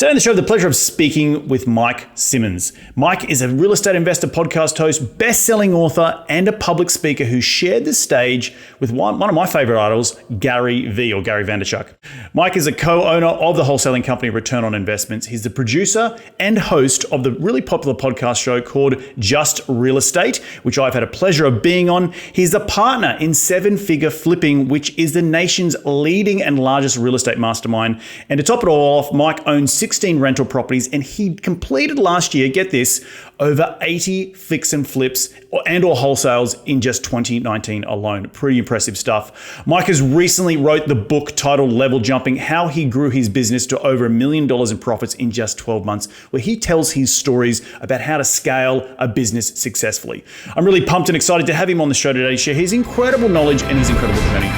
Today on the show, I have the pleasure of speaking with Mike Simmons. Mike is a real estate investor, podcast host, best-selling author, and a public speaker who shared the stage with one of my favorite idols, Gary V, or Gary Vaynerchuk. Mike is a co-owner of the wholesaling company Return on Investments. He's the producer and host of the really popular podcast show called Just Real Estate, which I've had a pleasure of being on. He's a partner in Seven Figure Flipping, which is the nation's leading and largest real estate mastermind. And to top it all off, Mike owns 16 rental properties, and he completed last year, get this, over 80 fix and flips and or wholesales in just 2019 alone. Pretty impressive stuff. Mike has recently wrote the book titled Level Jumping, How He Grew His Business to Over $1 million in Profits in Just 12 Months, where he tells his stories about how to scale a business successfully. I'm really pumped and excited to have him on the show today to share his incredible knowledge and his incredible journey.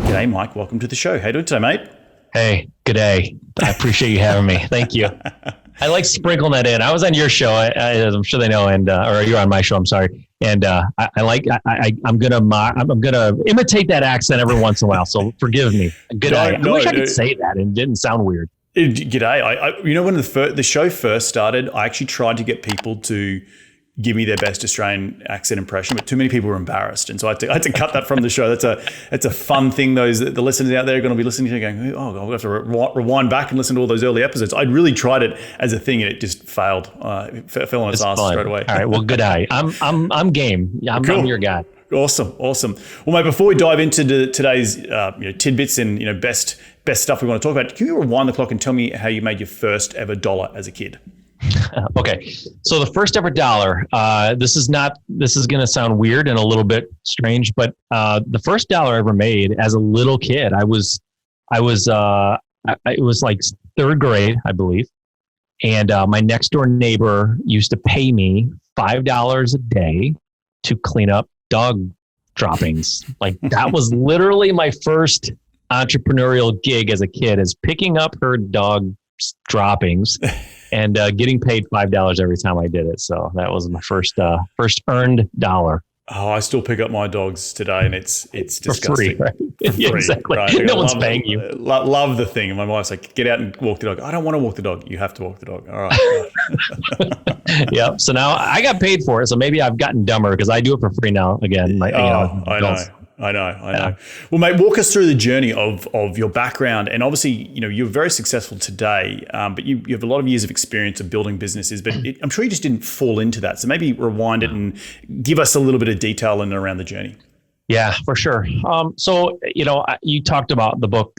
G'day, Mike. Welcome to the show. How you doing today, mate? Hey, good day. I appreciate you having me. Thank you. I like sprinkling that in. I was on your show, I'm sure they know, and or you're on my show. I'm sorry, and I'm gonna imitate that accent every once in a while. So forgive me. Good day. I wish I could say that and it didn't sound weird. G'day. You know, when the show first started, I actually tried to get people to give me their best Australian accent impression, but too many people were embarrassed. And so I had to cut that from the show. That's a fun thing. The listeners out there are going to be listening to going, oh, I'll have to rewind back and listen to all those early episodes. I really tried it as a thing and it just failed. It fell on its ass straight away. All right. Well, good eye. I'm game. I'm your guy. Awesome. Well, mate, before we dive into today's tidbits and best stuff we want to talk about, can you rewind the clock and tell me how you made your first ever dollar as a kid? Okay. So the first ever dollar, this is going to sound weird and a little bit strange, but the first dollar I ever made as a little kid, it was like third grade, I believe. And my next door neighbor used to pay me $5 a day to clean up dog droppings. Like that was literally my first entrepreneurial gig as a kid, is picking up her dog droppings and getting paid $5 every time I did it. So that was my first earned dollar. Oh, I still pick up my dogs today, and it's disgusting. For free, right? For free, exactly. Right? No one's paying you. Love the thing. And my wife's like, get out and walk the dog. I don't want to walk the dog. You have to walk the dog. All right. Yep. So now I got paid for it. So maybe I've gotten dumber because I do it for free now. Again, I know. Yeah. Well, mate, walk us through the journey of your background. And obviously, you're very successful today, but you have a lot of years of experience of building businesses, but I'm sure you just didn't fall into that. So maybe rewind it and give us a little bit of detail in and around the journey. Yeah, for sure. So, you talked about the book,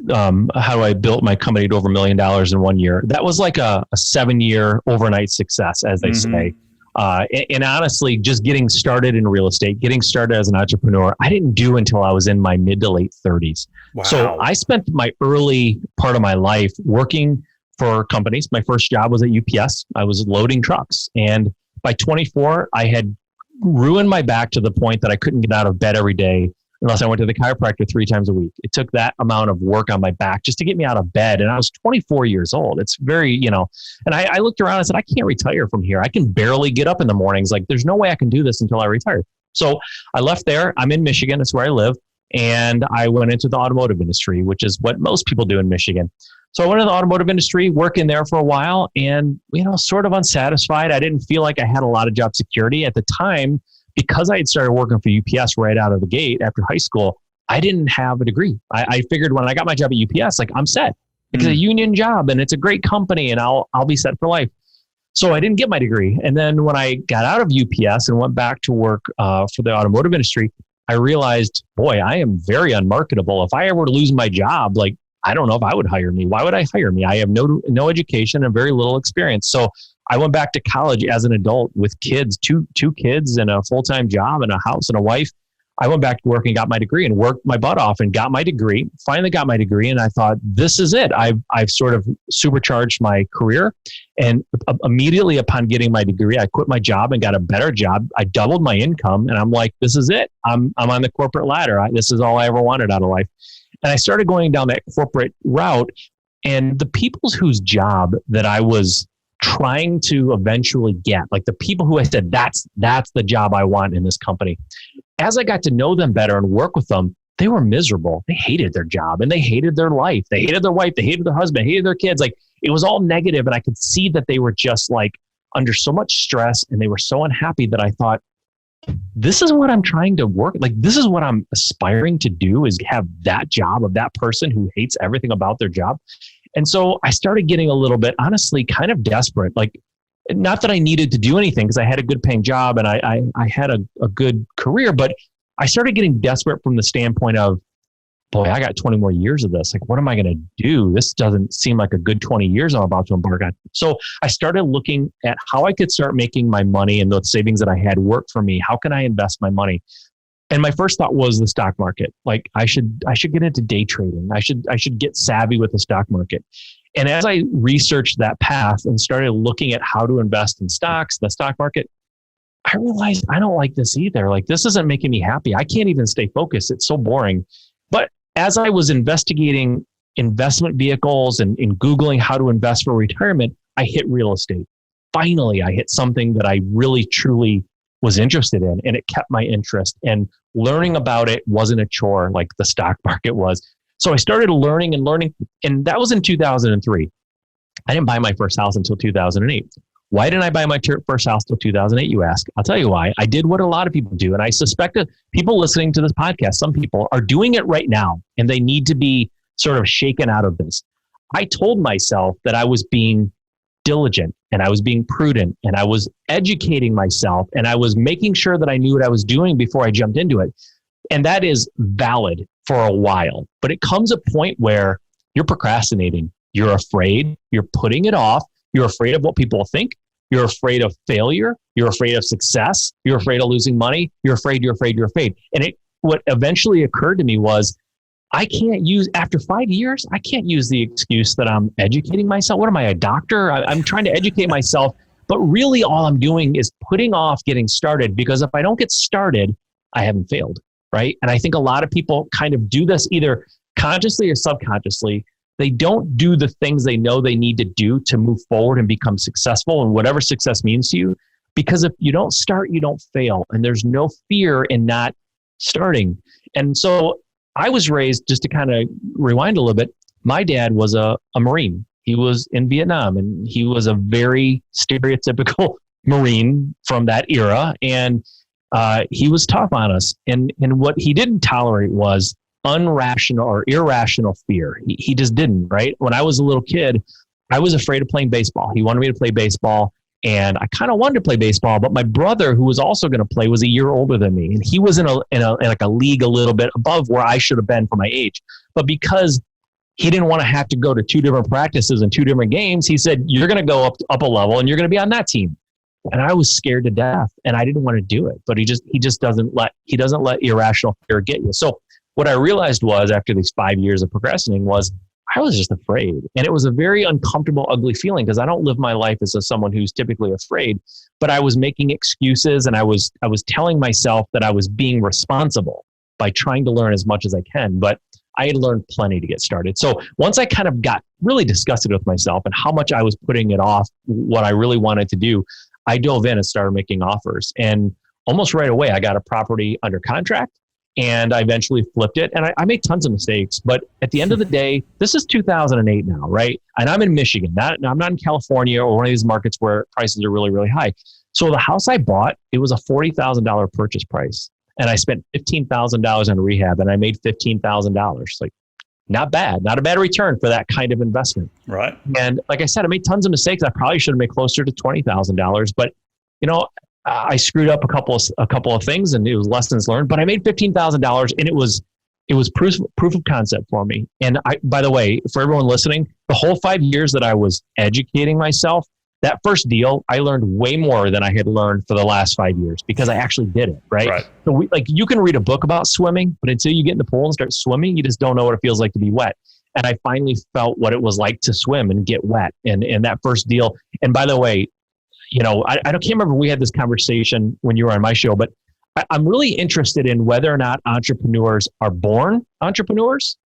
How I Built My Company to Over $1 million in 1 year. That was like a 7-year overnight success, as they say. And honestly, just getting started in real estate, getting started as an entrepreneur, I didn't do until I was in my mid to late 30s. Wow. So I spent my early part of my life working for companies. My first job was at UPS. I was loading trucks. And by 24, I had ruined my back to the point that I couldn't get out of bed every day unless I went to the chiropractor 3 times a week. It took that amount of work on my back just to get me out of bed. And I was 24 years old. It's very, and I looked around and said, I can't retire from here. I can barely get up in the mornings. Like, there's no way I can do this until I retire. So I left there. I'm in Michigan. That's where I live. And I went into the automotive industry, which is what most people do in Michigan. So I went into the automotive industry, working there for a while and, sort of unsatisfied. I didn't feel like I had a lot of job security at the time. Because I had started working for UPS right out of the gate after high school, I didn't have a degree. I figured when I got my job at UPS, like, I'm set. It's a union job and it's a great company and I'll be set for life. So I didn't get my degree. And then when I got out of UPS and went back to work for the automotive industry, I realized, boy, I am very unmarketable. If I ever lose my job, like, I don't know if I would hire me. Why would I hire me? I have no education and very little experience. So I went back to college as an adult with kids, two kids and a full-time job and a house and a wife. I went back to work and got my degree and worked my butt off and got my degree, finally got my degree. And I thought, this is it. I've sort of supercharged my career. And immediately upon getting my degree, I quit my job and got a better job. I doubled my income and I'm like, this is it. I'm on the corporate ladder. This is all I ever wanted out of life. And I started going down that corporate route, and the people whose job that I was trying to eventually get, like the people who I said, that's the job I want in this company. As I got to know them better and work with them, they were miserable. They hated their job and they hated their life. They hated their wife. They hated their husband, hated their kids. Like it was all negative. And I could see that they were just like under so much stress and they were so unhappy that I thought, this is what I'm trying to work. Like, this is what I'm aspiring to do, is have that job of that person who hates everything about their job. And so I started getting a little bit, honestly, kind of desperate. Like, not that I needed to do anything because I had a good paying job and I had a good career, but I started getting desperate from the standpoint of, boy, I got 20 more years of this. Like, what am I going to do? This doesn't seem like a good 20 years I'm about to embark on. So I started looking at how I could start making my money and those savings that I had work for me. How can I invest my money? And my first thought was the stock market. Like I should get into day trading. I should get savvy with the stock market. And as I researched that path and started looking at how to invest in stocks, the stock market, I realized I don't like this either. Like, this isn't making me happy. I can't even stay focused. It's so boring. But as I was investigating investment vehicles and Googling how to invest for retirement, I hit real estate. Finally, I hit something that I really, truly was interested in, and it kept my interest. And learning about it wasn't a chore like the stock market was. So I started learning, and that was in 2003. I didn't buy my first house until 2008. Why didn't I buy my first house till 2008, you ask? I'll tell you why. I did what a lot of people do. And I suspect that people listening to this podcast, some people are doing it right now, and they need to be sort of shaken out of this. I told myself that I was being diligent and I was being prudent and I was educating myself and I was making sure that I knew what I was doing before I jumped into it. And that is valid for a while, but it comes a point where you're procrastinating. You're afraid. You're putting it off. You're afraid of what people think. You're afraid of failure. You're afraid of success. You're afraid of losing money. You're afraid. And what eventually occurred to me was, after 5 years, I can't use the excuse that I'm educating myself. What am I, a doctor? I'm trying to educate myself, but really all I'm doing is putting off getting started, because if I don't get started, I haven't failed, right? And I think a lot of people kind of do this either consciously or subconsciously. They don't do the things they know they need to do to move forward and become successful, and whatever success means to you. Because if you don't start, you don't fail. And there's no fear in not starting. And so I was raised, just to kind of rewind a little bit, my dad was a Marine. He was in Vietnam, and he was a very stereotypical Marine from that era. And he was tough on us. And what he didn't tolerate was unrational or irrational fear. He just didn't, right? When I was a little kid, I was afraid of playing baseball. He wanted me to play baseball, and I kind of wanted to play baseball, but my brother, who was also going to play, was a year older than me, and he was in like a league a little bit above where I should have been for my age. But because he didn't want to have to go to 2 different practices and 2 different games, he said, "You're going to go up a level, and you're going to be on that team." And I was scared to death, and I didn't want to do it. But he doesn't let irrational fear get you. So what I realized was, after these 5 years of procrastinating, was I was just afraid. And it was a very uncomfortable, ugly feeling, because I don't live my life as someone who's typically afraid, but I was making excuses, and I was telling myself that I was being responsible by trying to learn as much as I can. But I had learned plenty to get started. So once I kind of got really disgusted with myself and how much I was putting it off, what I really wanted to do, I dove in and started making offers. And almost right away, I got a property under contract. And I eventually flipped it. And I made tons of mistakes. But at the end of the day, this is 2008 now, right? And I'm in Michigan. I'm not in California or one of these markets where prices are really, really high. So the house I bought, it was a $40,000 purchase price. And I spent $15,000 on rehab, and I made $15,000. Like, not bad. Not a bad return for that kind of investment. Right. And like I said, I made tons of mistakes. I probably should have made closer to $20,000. But, I screwed up a couple of things, and it was lessons learned, but I made $15,000, and it was proof of concept for me. And by the way, for everyone listening, the whole 5 years that I was educating myself, that first deal, I learned way more than I had learned for the last 5 years, because I actually did it. Right. So you can read a book about swimming, but until you get in the pool and start swimming, you just don't know what it feels like to be wet. And I finally felt what it was like to swim and get wet. And that first deal. And by the way, I can't remember if we had this conversation when you were on my show, but I'm really interested in whether or not entrepreneurs are born entrepreneurs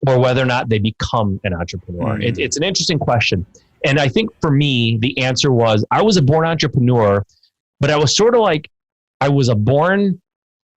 or whether or not they become an entrepreneur. It's an interesting question. And I think for me, the answer was I was a born entrepreneur, but I was sort of like, I was a born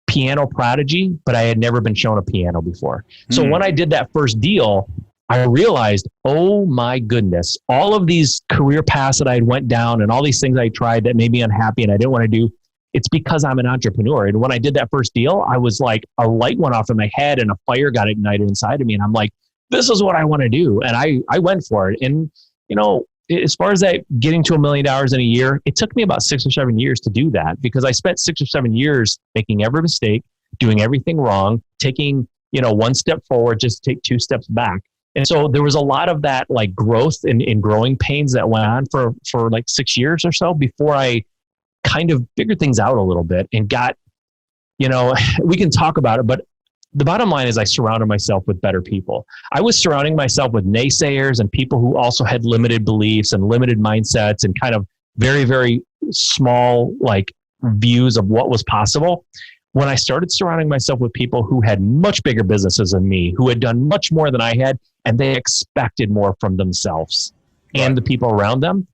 piano prodigy, but I had never been shown a piano before. So when I did that first deal, I realized, oh my goodness, all of these career paths that I went down and all these things I tried that made me unhappy and I didn't want to do, it's because I'm an entrepreneur. And when I did that first deal, I was like, a light went off in my head and a fire got ignited inside of me. And I'm like, this is what I want to do. And I went for it. And, you know, as far as that getting to $1 million in a year, it took me about 6 or 7 years to do that because I spent 6 or 7 years making every mistake, doing everything wrong, taking, you know, one step forward, just take 2 steps back. And so there was a lot of that like growth and growing pains that went on for like 6 years or so before I kind of figured things out a little bit and got, you know, we can talk about it, but the bottom line is I surrounded myself with better people. I was surrounding myself with naysayers and people who also had limited beliefs and limited mindsets and kind of very, very small like views of what was possible. When I started surrounding myself with people who had much bigger businesses than me, who had done much more than I had, and they expected more from themselves and the people around them,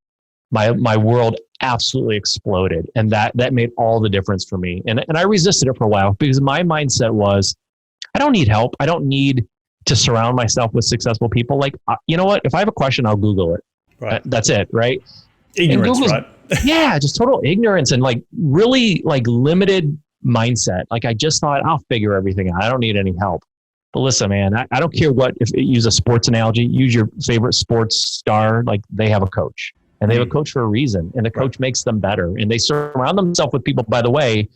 my world absolutely exploded. And that made all the difference for me. And I resisted it for a while because my mindset was, I don't need help. I don't need to surround myself with successful people. Like, you know what? If I have a question, I'll Google it. Right. That's it. Right. Ignorance, right? Yeah. Just total ignorance and like really like limited mindset. Like I just thought I'll figure everything out. I don't need any help. But listen, man, I don't care what, if use a sports analogy, use your favorite sports star, like they have a coach and they have a coach for a reason and the coach makes them better. And they surround themselves with people, by the way,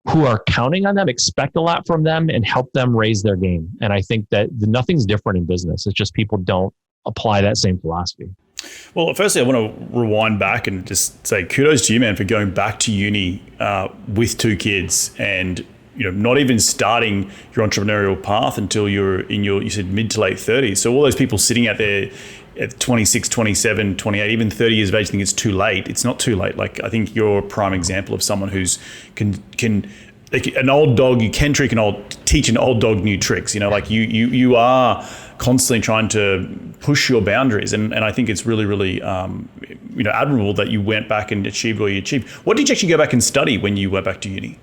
who are counting on them, expect a lot from them and help them raise their game. And I think that nothing's different in business. It's just people don't apply that same philosophy. Well, firstly, I want to rewind back and just say kudos to you, man, for going back to uni with 2 kids and, you know, not even starting your entrepreneurial path until you're in your, you said mid to late 30s. So all those people sitting out there at 26, 27, 28, even 30 years of age think it's too late. It's not too late. Like I think you're a prime example of someone who's can like an old dog, you can teach an old dog new tricks. You know, like you are constantly trying to push your boundaries. And I think it's really, really, you know, admirable that you went back and achieved what you achieved. What did you actually go back and study when you went back to uni?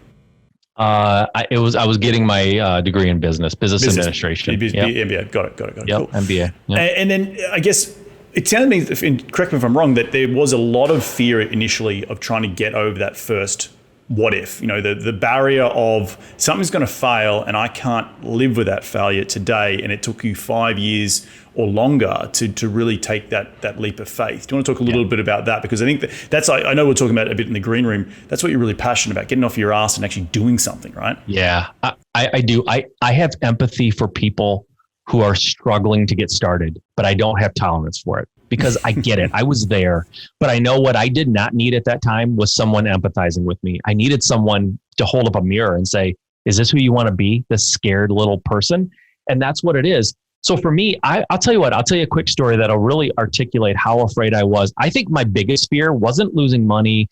I was getting my degree in business administration. MBA. Got it. Yep, cool. MBA. Yep. And then I guess it sounded to me, correct me if I'm wrong, that there was a lot of fear initially of trying to get over that first what if, you know, the barrier of something's going to fail and I can't live with that failure today. And it took you 5 years or longer to really take that leap of faith. Do you want to talk a little bit about that? Because I think that's, I know we're talking about a bit in the green room. That's what you're really passionate about, getting off your ass and actually doing something, right? Yeah, I do. I have empathy for people who are struggling to get started, but I don't have tolerance for it because I get it. I was there, but I know what I did not need at that time was someone empathizing with me. I needed someone to hold up a mirror and say, is this who you want to be? This scared little person? And that's what it is. So for me, I'll tell you what, I'll tell you a quick story that'll really articulate how afraid I was. I think my biggest fear wasn't losing money.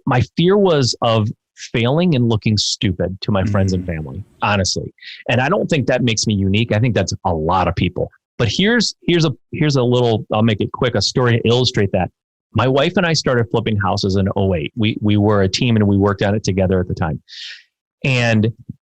My fear was of failing and looking stupid to my friends and family, honestly. And I don't think that makes me unique. I think that's a lot of people. But here's a little, I'll make it quick, a story to illustrate that. My wife and I started flipping houses in 2008. We were a team and we worked on it together at the time. And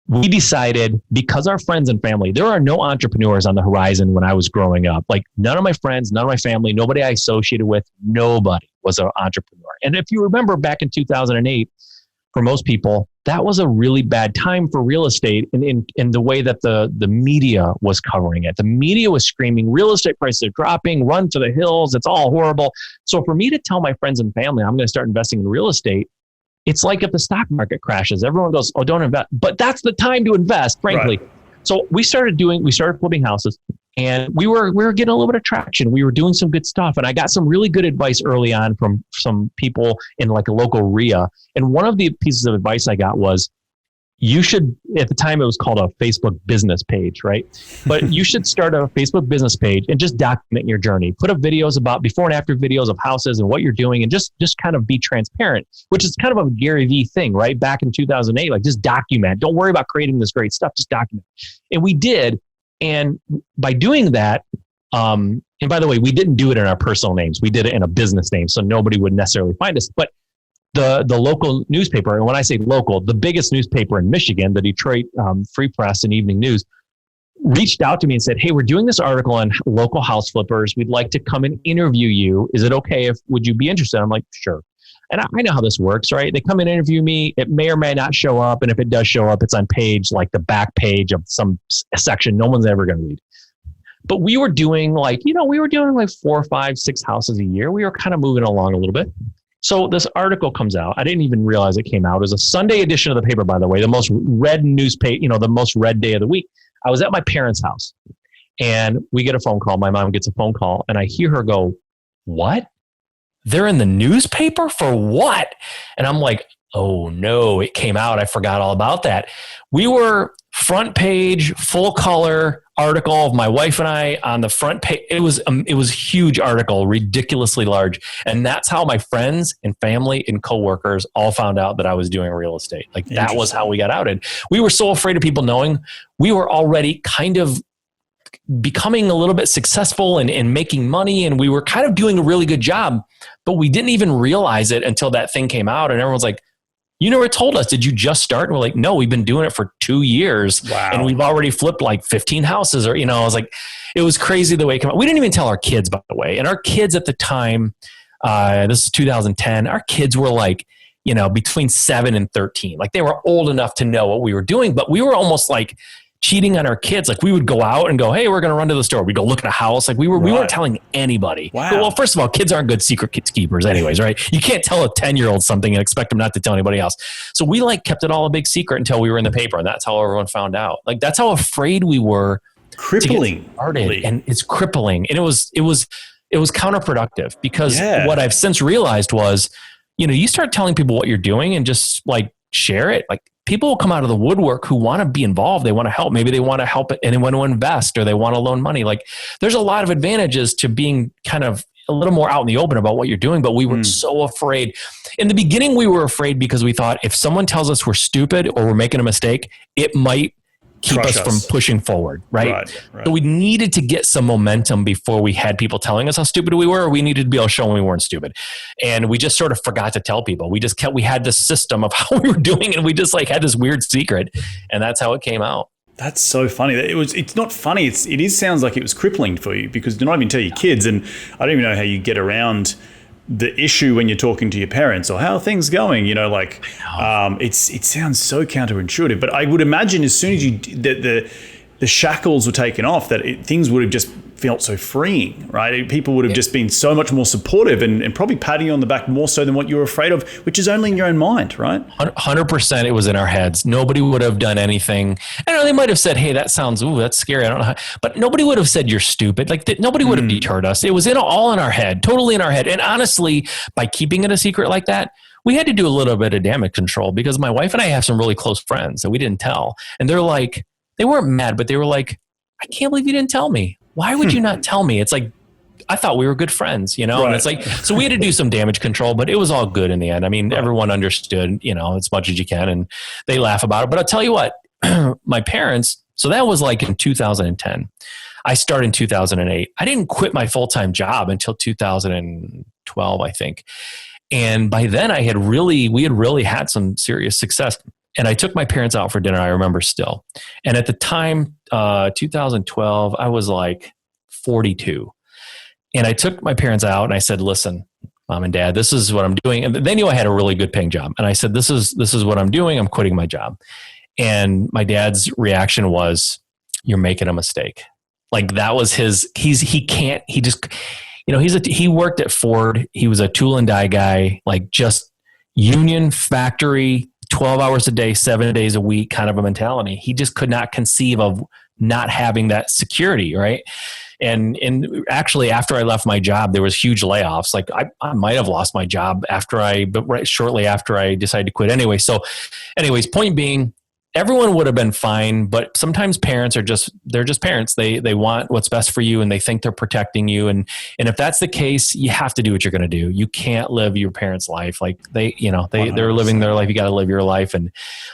we decided, because our friends and family, there are no entrepreneurs on the horizon when I was growing up. Like none of my friends, none of my family, nobody I associated with, nobody was an entrepreneur. And if you remember back in 2008, for most people, that was a really bad time for real estate in the way that the media was covering it. The media was screaming, real estate prices are dropping, run to the hills, it's all horrible. So for me to tell my friends and family, I'm going to start investing in real estate, it's like if the stock market crashes, everyone goes, oh, don't invest. But that's the time to invest, frankly. Right. So we started flipping houses and we were getting a little bit of traction. We were doing some good stuff. And I got some really good advice early on from some people in like a local RIA. And one of the pieces of advice I got was, you should, at the time it was called a Facebook business page, right? But you should start a Facebook business page and just document your journey. Put up videos about before and after videos of houses and what you're doing and just kind of be transparent, which is kind of a Gary Vee thing, right? Back in 2008, like just document. Don't worry about creating this great stuff, just document. And we did. And by doing that, And by the way, we didn't do it in our personal names. We did it in a business name. So nobody would necessarily find us. But the local newspaper, and when I say local, the biggest newspaper in Michigan, the Detroit Free Press and Evening News, reached out to me and said, hey, we're doing this article on local house flippers. We'd like to come and interview you. Is it okay would you be interested? I'm like, sure. And I know how this works, right? They come and interview me. It may or may not show up. And if it does show up, it's on page, like the back page of some section no one's ever going to read. But we were doing like 4, 5, 6 houses a year. We were kind of moving along a little bit. So this article comes out. I didn't even realize it came out. It was a Sunday edition of the paper, by the way, the most read newspaper, the most read day of the week. I was at my parents' house and we get a phone call. My mom gets a phone call and I hear her go, what? They're in the newspaper for what? And I'm like, oh no, it came out. I forgot all about that. We were front page, full color article of my wife and I on the front page. It was a huge article, ridiculously large. And that's how my friends and family and coworkers all found out that I was doing real estate. Like that was how we got outed. We were so afraid of people knowing. We were already kind of becoming a little bit successful and making money. And we were kind of doing a really good job, but we didn't even realize it until that thing came out. And everyone's like, you never told us, did you just start? And we're like, no, we've been doing it for 2 years. Wow. And we've already flipped like 15 houses I was like, it was crazy the way it came out. We didn't even tell our kids, by the way. And our kids at the time, this is 2010, our kids were like, between 7 and 13. Like they were old enough to know what we were doing, but we were almost like cheating on our kids. Like we would go out and go, hey, we're going to run to the store. We'd go look at a house. Like we weren't telling anybody. Wow. Well, first of all, kids aren't good secret keepers anyways, right? You can't tell a 10-year-old something and expect them not to tell anybody else. So we like kept it all a big secret until we were in the paper. And that's how everyone found out. Like that's how afraid we were. Crippling. To get started. And it's crippling. And it was counterproductive because what I've since realized was, you start telling people what you're doing and just like share it. Like people will come out of the woodwork who want to be involved. They want to help. Maybe they want to help and they want to invest or they want to loan money. Like there's a lot of advantages to being kind of a little more out in the open about what you're doing. But we were so afraid. In the beginning, we were afraid because we thought if someone tells us we're stupid or we're making a mistake, it might keep us from pushing forward, right? So we needed to get some momentum before we had people telling us how stupid we were. Or we needed to be able to show them we weren't stupid. And we just sort of forgot to tell people. We had this system of how we were doing and we just like had this weird secret. And that's how it came out. That's so funny. It's not funny. It sounds like it was crippling for you because do not even tell your kids. And I don't even know how you get around the issue when you're talking to your parents or how are things going, it sounds so counterintuitive, but I would imagine as soon as the shackles were taken off that things would have just felt so freeing, right? People would have just been so much more supportive and probably patting you on the back more so than what you were afraid of, which is only in your own mind, right? 100% it was in our heads. Nobody would have done anything. I know they might have said, hey, that's scary. I don't know how, but nobody would have said you're stupid. Like nobody would have deterred us. It was all in our head, totally in our head. And honestly, by keeping it a secret like that, we had to do a little bit of damage control because my wife and I have some really close friends that we didn't tell. And they're like, they weren't mad, but they were like, I can't believe you didn't tell me. Why would you not tell me? It's like, I thought we were good friends, Right. And it's like, so we had to do some damage control, but it was all good in the end. I mean, everyone understood, as much as you can, and they laugh about it. But I'll tell you what, my parents, so that was like in 2010. I started in 2008. I didn't quit my full-time job until 2012, I think. And by then we had really had some serious success. And I took my parents out for dinner, I remember still. And at the time, 2012, I was like 42. And I took my parents out and I said, listen, Mom and Dad, this is what I'm doing. And they knew I had a really good paying job. And I said, this is what I'm doing. I'm quitting my job. And my dad's reaction was, you're making a mistake. Like that was he worked at Ford. He was a tool and die guy, like just union factory, 12 hours a day, 7 days a week kind of a mentality. He just could not conceive of not having that security, right? And actually, after I left my job, there was huge layoffs. Like I might have lost my job shortly after I decided to quit anyway. So anyways, point being, everyone would have been fine, but sometimes parents they're just parents. They want what's best for you and they think they're protecting you. And if that's the case, you have to do what you're going to do. You can't live your parents' life. Like they're living their life. You got to live your life, and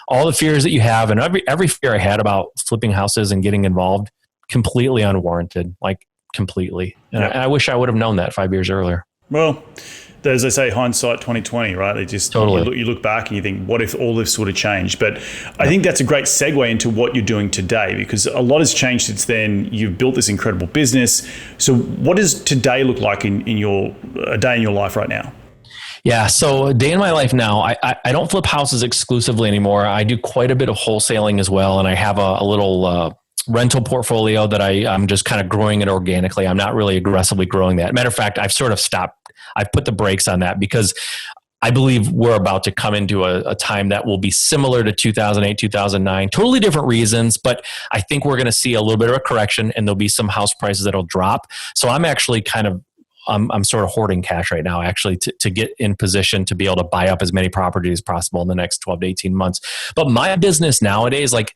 all the fears that you have. And every fear I had about flipping houses and getting involved, completely unwarranted, like completely. And I wish I would have known that 5 years earlier. Well, as they say, hindsight 2020, right? They just totally. you look back and you think, what if all this would have changed? But I think that's a great segue into what you're doing today, because a lot has changed since then. You've built this incredible business. So what does today look like in a day in your life right now? Yeah. So a day in my life now, I don't flip houses exclusively anymore. I do quite a bit of wholesaling as well. And I have a little rental portfolio that I'm just kind of growing it organically. I'm not really aggressively growing that. Matter of fact, I've sort of stopped. I've put the brakes on that because I believe we're about to come into a time that will be similar to 2008, 2009, totally different reasons, but I think we're going to see a little bit of a correction and there'll be some house prices that'll drop. So I'm actually I'm sort of hoarding cash right now, actually, to get in position to be able to buy up as many properties as possible in the next 12 to 18 months. But my business nowadays, like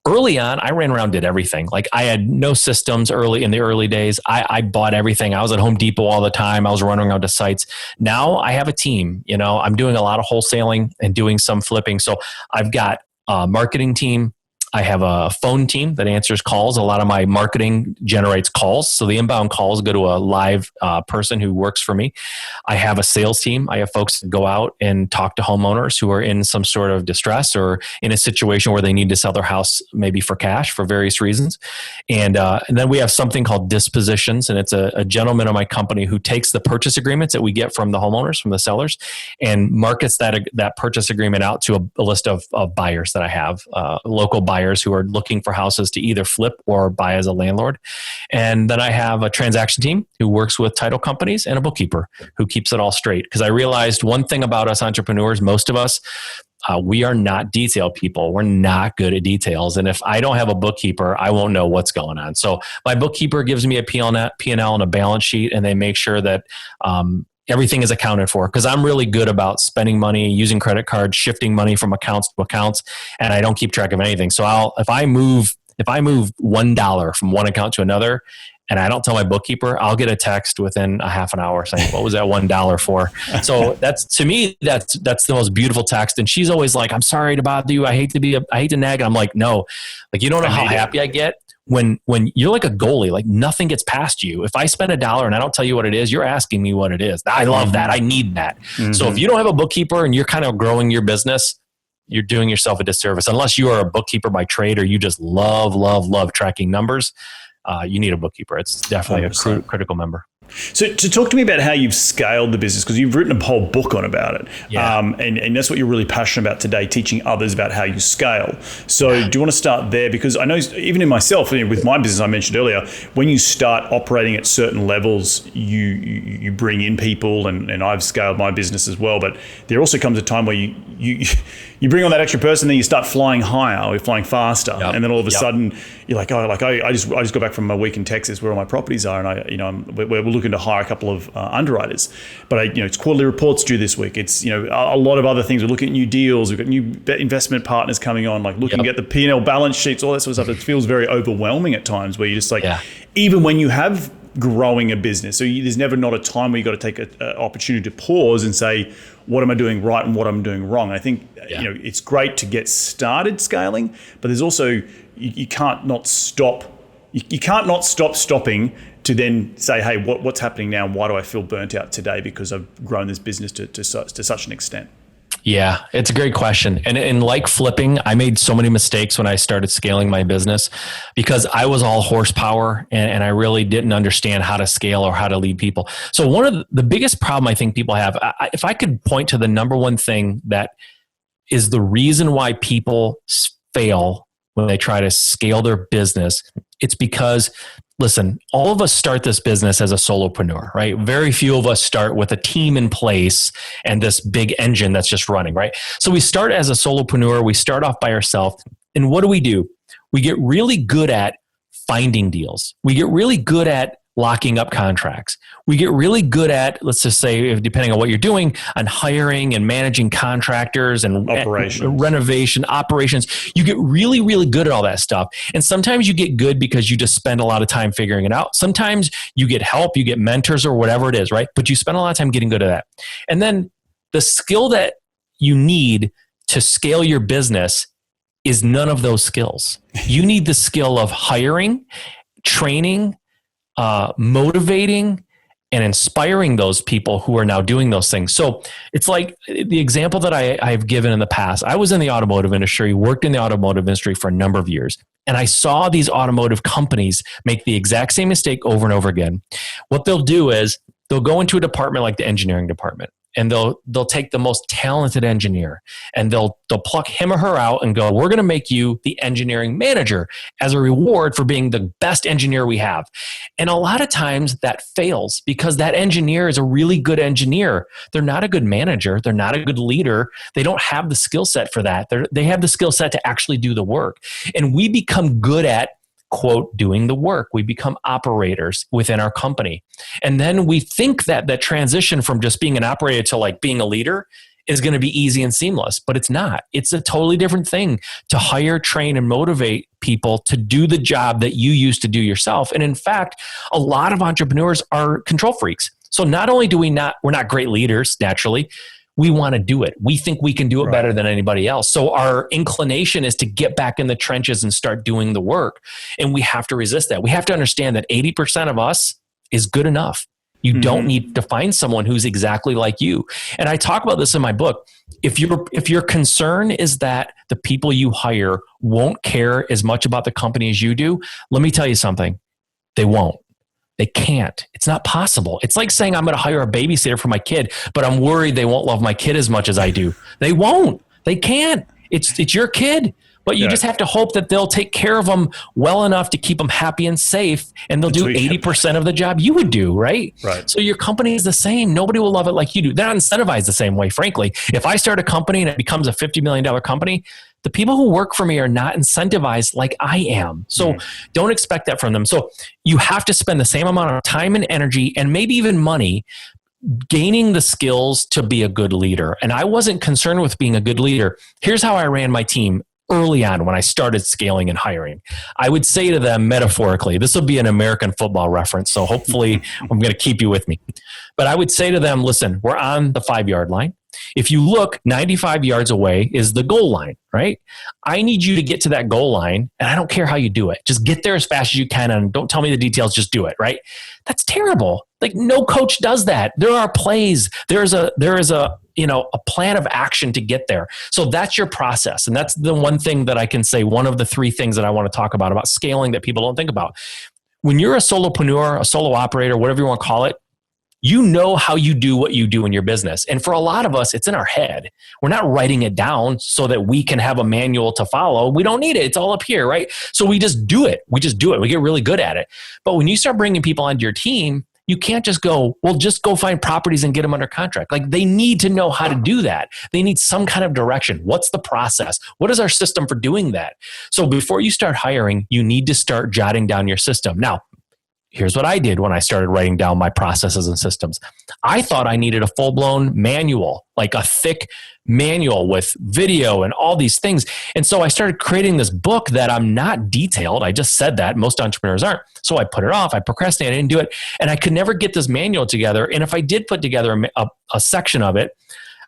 early on, I ran around, did everything. Like I had no systems in the early days. I bought everything. I was at Home Depot all the time. I was running around to sites. Now I have a team. I'm doing a lot of wholesaling and doing some flipping. So I've got a marketing team. I have a phone team that answers calls. A lot of my marketing generates calls. So the inbound calls go to a live person who works for me. I have a sales team. I have folks that go out and talk to homeowners who are in some sort of distress or in a situation where they need to sell their house, maybe for cash for various reasons. And then we have something called dispositions. And it's a gentleman in my company who takes the purchase agreements that we get from the homeowners, from the sellers, and markets that purchase agreement out to a list of buyers that I have, local buyers who are looking for houses to either flip or buy as a landlord. And then I have a transaction team who works with title companies and a bookkeeper who keeps it all straight. Because I realized one thing about us entrepreneurs, most of us, we are not detail people. We're not good at details. And if I don't have a bookkeeper, I won't know what's going on. So my bookkeeper gives me a P&L and a balance sheet, and they make sure that everything is accounted for, because I'm really good about spending money, using credit cards, shifting money from accounts to accounts, and I don't keep track of anything. So if I move $1 from one account to another, and I don't tell my bookkeeper, I'll get a text within a half an hour saying, "What was that $1 for?" So that's, to me, that's the most beautiful text. And she's always like, "I'm sorry to bother you. I hate to nag." And I'm like, "No, like you don't know how happy I get." When you're like a goalie, like nothing gets past you. If I spend $1 and I don't tell you what it is, you're asking me what it is. I love that. I need that. Mm-hmm. So if you don't have a bookkeeper and you're kind of growing your business, you're doing yourself a disservice. Unless you are a bookkeeper by trade or you just love tracking numbers, you need a bookkeeper. It's definitely 100%. A critical member. So to talk to me about how you've scaled the business, because you've written a whole book about it. Yeah. And that's what you're really passionate about today, teaching others about how you scale. So do you want to start there? Because I know even in myself, with my business I mentioned earlier, when you start operating at certain levels, you bring in people, and I've scaled my business as well. But there also comes a time where you bring on that extra person, then you start flying higher or flying faster. Yep. And then all of a sudden you're like, I just got back from a week in Texas where all my properties are, and we're looking to hire a couple of underwriters, but it's quarterly reports due this week. It's a lot of other things. We're looking at new deals. We've got new investment partners coming on, like looking at the P&L balance sheets, all that sort of stuff. It feels very overwhelming at times, where you're just like, even when you have growing a business, so there's never not a time where you got to take an opportunity to pause and say, what am I doing right and what I'm doing wrong? I think it's great to get started scaling, but there's also you can't not stop. You can't not stop stopping to then say, hey, what's happening now? And why do I feel burnt out today because I've grown this business to such an extent? Yeah, it's a great question. And like flipping, I made so many mistakes when I started scaling my business because I was all horsepower and I really didn't understand how to scale or how to lead people. So one of the biggest problem I think people have, if I could point to the number one thing that is the reason why people fail when they try to scale their business, it's because, listen, all of us start this business as a solopreneur, right? Very few of us start with a team in place and this big engine that's just running, right? So we start as a solopreneur, we start off by ourselves, and what do? We get really good at finding deals. We get really good at locking up contracts. We get really good at, let's just say, depending on what you're doing, on hiring and managing contractors and renovation operations. You get really, really good at all that stuff. And sometimes you get good because you just spend a lot of time figuring it out. Sometimes you get help, you get mentors or whatever it is, right? But you spend a lot of time getting good at that. And then the skill that you need to scale your business is none of those skills. You need the skill of hiring, training, motivating and inspiring those people who are now doing those things. So it's like the example that I've given in the past. I was in the automotive industry, worked in the automotive industry for a number of years, and I saw these automotive companies make the exact same mistake over and over again. What they'll do is they'll go into a department like the engineering department, and they'll take the most talented engineer and they'll pluck him or her out and go, we're going to make you the engineering manager as a reward for being the best engineer we have. And a lot of times that fails because that engineer is a really good engineer. They're not a good manager. They're not a good leader. They don't have the skill set for that. They have the skill set to actually do the work. And we become good at, quote, doing the work. We become operators within our company. And then we think that that transition from just being an operator to like being a leader is going to be easy and seamless, but it's not. It's a totally different thing to hire, train, and motivate people to do the job that you used to do yourself. And in fact, a lot of entrepreneurs are control freaks. So not only we're not great leaders naturally, we want to do it. We think we can do it better than anybody else. So our inclination is to get back in the trenches and start doing the work. And we have to resist that. We have to understand that 80% of us is good enough. You don't need to find someone who's exactly like you. And I talk about this in my book. If your concern is that the people you hire won't care as much about the company as you do, let me tell you something. They won't. They can't. It's not possible. It's like saying I'm going to hire a babysitter for my kid, but I'm worried they won't love my kid as much as I do. They won't. They can't. It's your kid, but you just have to hope that they'll take care of them well enough to keep them happy and safe, and they'll do 80% of the job you would do, right? So your company is the same. Nobody will love it like you do. They're not incentivized the same way, frankly. If I start a company and it becomes a $50 million company, the people who work for me are not incentivized like I am. So don't expect that from them. So you have to spend the same amount of time and energy and maybe even money gaining the skills to be a good leader. And I wasn't concerned with being a good leader. Here's how I ran my team early on when I started scaling and hiring. I would say to them metaphorically, this will be an American football reference, so hopefully I'm going to keep you with me. But I would say to them, listen, we're on the 5-yard line. If you look, 95 yards away is the goal line, right? I need you to get to that goal line, and I don't care how you do it. Just get there as fast as you can, and don't tell me the details, just do it, right? That's terrible. Like, no coach does that. There are plays. There is a plan of action to get there. So that's your process. And that's the one thing that I can say, one of the 3 things that I want to talk about scaling that people don't think about. When you're a solopreneur, a solo operator, whatever you want to call it, you know how you do what you do in your business. And for a lot of us, it's in our head. We're not writing it down so that we can have a manual to follow. We don't need it. It's all up here, right? So we just do it. We get really good at it. But when you start bringing people onto your team, you can't just go, well, just go find properties and get them under contract. Like, they need to know how to do that. They need some kind of direction. What's the process? What is our system for doing that? So before you start hiring, you need to start jotting down your system. Now, here's what I did when I started writing down my processes and systems. I thought I needed a full-blown manual, like a thick manual with video and all these things. And so I started creating this book that I'm not detailed. I just said that. Most entrepreneurs aren't. So I put it off. I procrastinated. I didn't do it. And I could never get this manual together. And if I did put together a section of it,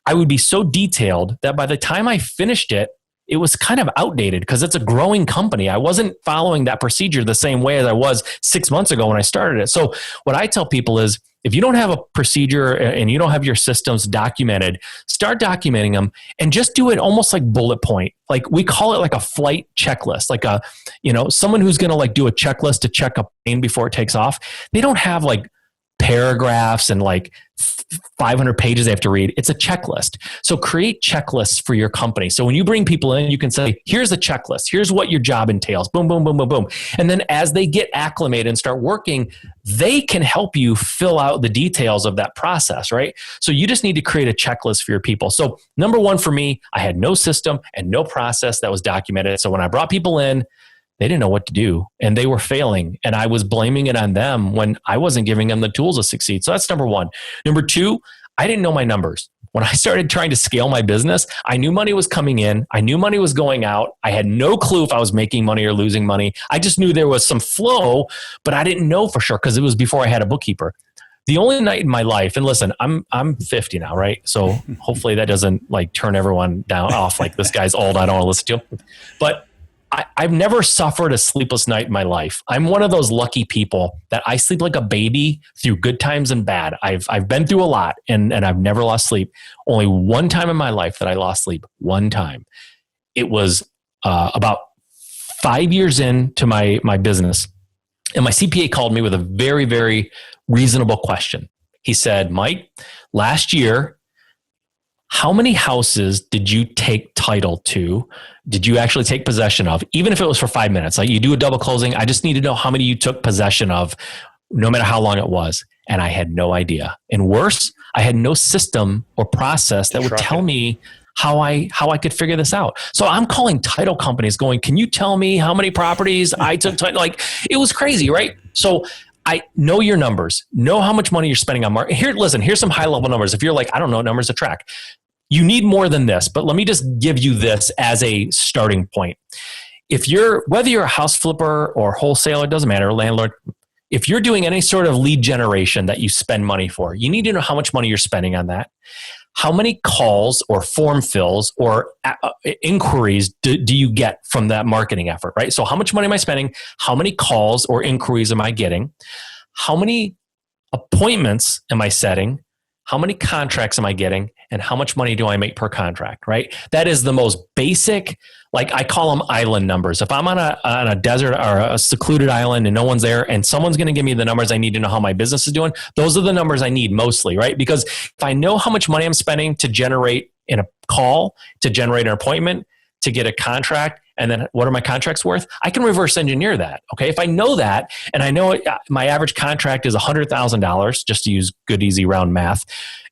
I would be so detailed that by the time I finished it, it was kind of outdated because it's a growing company. I wasn't following that procedure the same way as I was 6 months ago when I started it. So what I tell people is, if you don't have a procedure and you don't have your systems documented, start documenting them and just do it almost like bullet point. Like, we call it like a flight checklist, like someone who's going to like do a checklist to check a plane before it takes off. They don't have like paragraphs and like 500 pages they have to read. It's a checklist. So create checklists for your company. So when you bring people in, you can say, here's a checklist. Here's what your job entails. Boom, boom, boom, boom, boom. And then as they get acclimated and start working, they can help you fill out the details of that process, right? So you just need to create a checklist for your people. So number 1 for me, I had no system and no process that was documented. So when I brought people in, they didn't know what to do and they were failing. And I was blaming it on them when I wasn't giving them the tools to succeed. So that's number 1. Number 2, I didn't know my numbers. When I started trying to scale my business, I knew money was coming in. I knew money was going out. I had no clue if I was making money or losing money. I just knew there was some flow, but I didn't know for sure because it was before I had a bookkeeper. The only night in my life, and listen, I'm 50 now, right? So hopefully that doesn't like turn everyone off like, this guy's old, I don't want to listen to him. But I've never suffered a sleepless night in my life. I'm one of those lucky people that I sleep like a baby through good times and bad. I've been through a lot and I've never lost sleep. Only one time in my life that I lost sleep. One time. It was about 5 years into my business. And my CPA called me with a very, very reasonable question. He said, Mike, last year, how many houses did you take title to? Did you actually take possession of? Even if it was for 5 minutes, like you do a double closing, I just need to know how many you took possession of, no matter how long it was. And I had no idea. And worse, I had no system or process that would tell me how I could figure this out. So I'm calling title companies going, can you tell me how many properties I took title? Like, it was crazy, right? So I know your numbers, know how much money you're spending on marketing. Here, listen, here's some high level numbers. If you're like, I don't know numbers to track, you need more than this, but let me just give you this as a starting point. Whether you're a house flipper or wholesaler, it doesn't matter, landlord, if you're doing any sort of lead generation that you spend money for, you need to know how much money you're spending on that. How many calls or form fills or inquiries do you get from that marketing effort, right? So how much money am I spending? How many calls or inquiries am I getting? How many appointments am I setting? How many contracts am I getting? And how much money do I make per contract, right? That is the most basic, like I call them island numbers. If I'm on a desert or a secluded island and no one's there and someone's going to give me the numbers I need to know how my business is doing, those are the numbers I need mostly, right? Because if I know how much money I'm spending to generate in a call, to generate an appointment, to get a contract, and then what are my contracts worth? I can reverse engineer that. Okay. If I know that, and I know my average contract is $100,000, just to use good, easy, round math,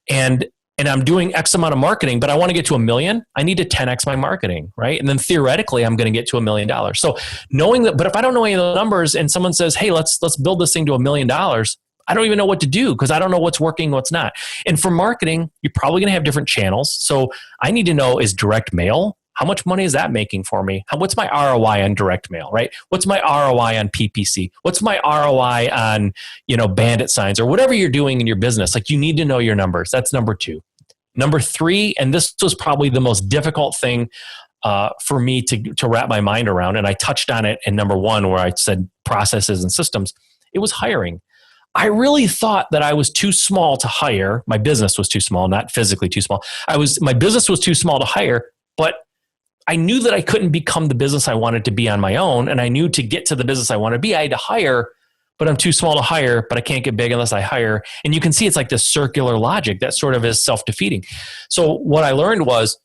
and I'm doing X amount of marketing, but I want to get to $1 million, I need to 10X my marketing, right? And then theoretically, I'm going to get to $1 million. So knowing that, but if I don't know any of the numbers and someone says, hey, let's build this thing to $1 million, I don't even know what to do because I don't know what's working, what's not. And for marketing, you're probably going to have different channels. So I need to know, is direct mail, how much money is that making for me? What's my ROI on direct mail, right? What's my ROI on PPC? What's my ROI on, bandit signs or whatever you're doing in your business? Like, you need to know your numbers. That's number 2. Number 3, and this was probably the most difficult thing for me to wrap my mind around, and I touched on it in number 1 where I said processes and systems. It was hiring. I really thought that I was too small to hire. My business was too small, not physically too small. My business was too small to hire, but I knew that I couldn't become the business I wanted to be on my own. And I knew to get to the business I wanted to be, I had to hire, but I'm too small to hire, but I can't get big unless I hire. And you can see it's like this circular logic that sort of is self-defeating. So what I learned was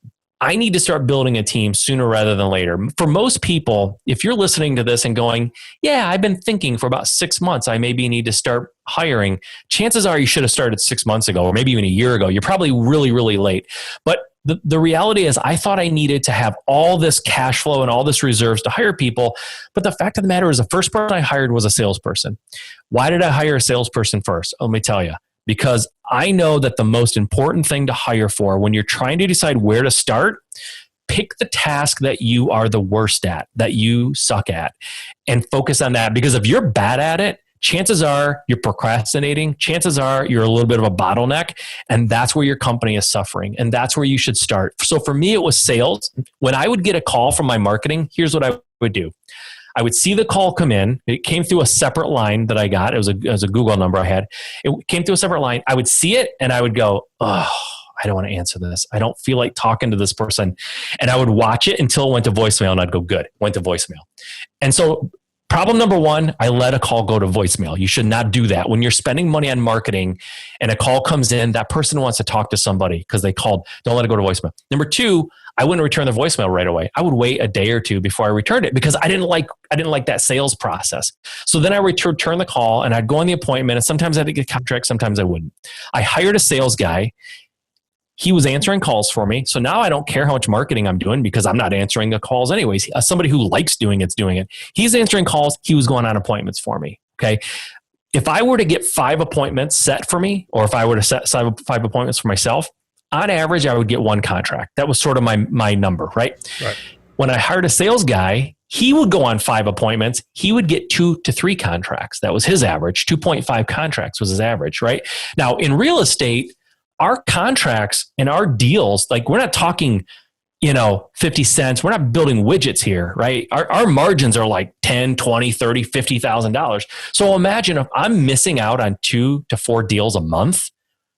I need to start building a team sooner rather than later. For most people, if you're listening to this and going, yeah, I've been thinking for about 6 months, I maybe need to start hiring. Chances are you should have started 6 months ago, or maybe even a year ago. You're probably really, really late. But the reality is I thought I needed to have all this cash flow and all this reserves to hire people. But the fact of the matter is the first person I hired was a salesperson. Why did I hire a salesperson first? Let me tell you. Because I know that the most important thing to hire for when you're trying to decide where to start, pick the task that you are the worst at, that you suck at, and focus on that. Because if you're bad at it, chances are you're procrastinating. Chances are you're a little bit of a bottleneck, and that's where your company is suffering. And that's where you should start. So for me, it was sales. When I would get a call from my marketing, here's what I would do. I would see the call come in. It came through a separate line that I got. It was a Google number I had. It came through a separate line. I would see it and I would go, oh, I don't want to answer this. I don't feel like talking to this person. And I would watch it until it went to voicemail and I'd go, good, went to voicemail. And so problem number 1, I let a call go to voicemail. You should not do that. When you're spending money on marketing and a call comes in, that person wants to talk to somebody because they called. Don't let it go to voicemail. Number 2, I wouldn't return the voicemail right away. I would wait a day or 2 before I returned it because I didn't like that sales process. So then I would return the call and I'd go on the appointment, and sometimes I'd get a contract, sometimes I wouldn't. I hired a sales guy. He was answering calls for me. So now I don't care how much marketing I'm doing because I'm not answering the calls anyways. Somebody who likes doing it's doing it. He's answering calls. He was going on appointments for me. Okay. If I were to get 5 appointments set for me, or if I were to set 5 appointments for myself, on average, I would get 1 contract. That was sort of my number, right? When I hired a sales guy, he would go on 5 appointments. He would get 2 to 3 contracts. That was his average. 2.5 contracts was his average, right? Now, in real estate, our contracts and our deals, like we're not talking 50 cents. We're not building widgets here, right? Our margins are like 10, 20, 30, $50,000. So imagine if I'm missing out on 2 to 4 deals a month.